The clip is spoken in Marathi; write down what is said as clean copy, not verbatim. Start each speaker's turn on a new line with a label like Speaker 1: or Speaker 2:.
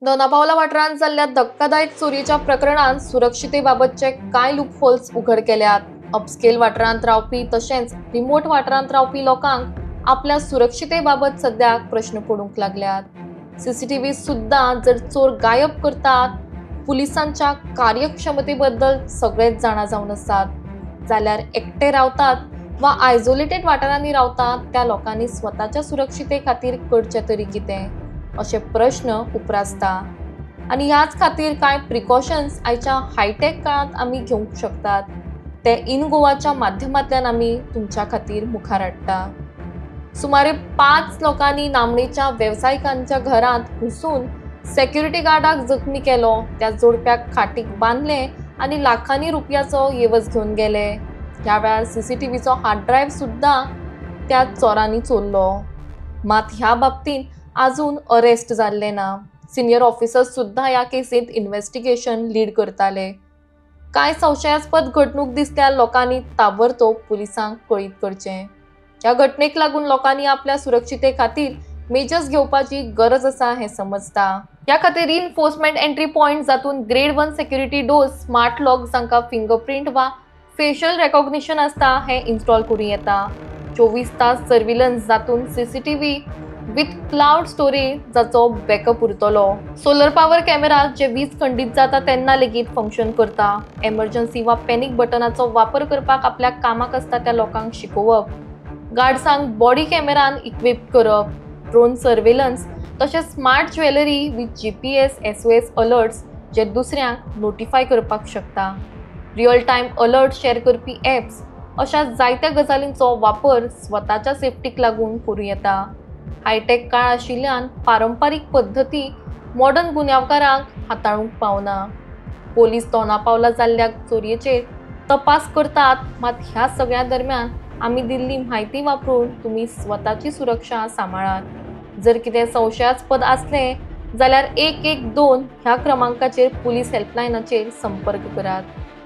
Speaker 1: दोनापावला वाठारांत जाल्ल्या धक्कादायक चोरीच्या प्रकरणात सुरक्षितेबाबतचे काय लूपहोल्स उघड केल्यात। अपस्केल वाठारांत रावपी तशेंच रिमोट वाठारांत रावपी लोकांक आपल्या सुरक्षितेबाबत सद्याक प्रश्न पडूंक लागल्यात। सीसीटीव्ही सुद्धा जर चोर गायब करतात, पुलिसांच्या कार्यक्षमतेबद्दल सगळेच जाणा जावन आसात, जाल्यार एकटे रावतात वा आयसोलेटेड वाठारांनी रावतात त्या लोकांनी स्वताच्या सुरक्षिते खातीर करचे तरी कितें असे प्रश्न उपरासता। आणि ह्याच खातीर काय प्रिकॉशन्स आयच्या हायटेक काळात आमी घेवंक शकतात ते इन गोवाच्या माध्यमांतल्यान आमी तुमच्या खातीर मुखार हाडटा। सुमारे 5 लोकांनी नामनेच्या व्यावसायिकांच्या घरात घुसून सेक्युरिटी गार्डाक जखमी केलो, त्या जोडप्याक खाटीक बांधले आणि लाखांनी रुपयाचो येवज घेऊन गेले। ह्या वेळार सीसीटीव्हीचो हार्ड ड्रायव्ह सुद्धा त्या चोरांनी चोरलो। मात ह्या बाबतीत अजून अरेस्ट जाल्ले ना। सिनियर ऑफिसर्स सुद्धा ह्या केसीत इन्व्हेस्टिगेशन लीड करताले। काय संशयास्पद घडणूक दिसल्यार लोकांनी ताबडतोब पुलिसांक कळीत करचें। ह्या घटनेक लागून लोकांनी आपल्या सुरक्षिते खातीर मेजर्स घेवपाची गरज आसा हें समजता। ह्या खातीर रिइन्फोर्समेंट एंट्री पॉइंट जातून grade 1 security doors, smart lock जांकां फिंगरप्रिंट वा फेशियल रेकॉग्निशन आसता हें इन्स्टॉल करूं येता। 24 तास सर्विलन्स जातून सीसीटीव्ही विथ क्लाउड स्टोरेज जाचो बॅकअप उरतलो। सोलर पॉवर कॅमेरा जे वीज खंडित जाता तेन्ना लेगीत फंक्शन करता। एमर्जन्सी वा पॅनिक बटनाचो वापर करपाक आपल्या कामाक आसता त्या लोकांक शिकोवप। गार्ड्सांक बॉडी कॅमेरान इक्विप करप। ड्रोन सर्वेलन्स तशेंच smart jewellery with GPS SOS alerts जे दुसऱ्यांक नोटिफाय करपाक शकता। रियल टाइम अलर्ट शेअर करपी ॲप्स अशा जायत्या गजालींचो वापर स्वताच्या सेफ्टीक लागून करूं येता। हायटेक काळ आशिल्ल्यान पारंपारीक पद्धती मॉडर्न गुन्यांवकारांक हाताळूंक पावना। पोलीस दोनापावला जाल्ल्या चोरयेचेर तपास करतात, मात ह्या सगळ्या दरम्यान आमी दिल्ली म्हायती वापरून तुमी स्वताची सुरक्षा सांबाळात। जर कितें संशयास्पद आसले जाल्यार 112 ह्या क्रमांकाचेर पुलीस हेल्पलायनाचेर संपर्क करात।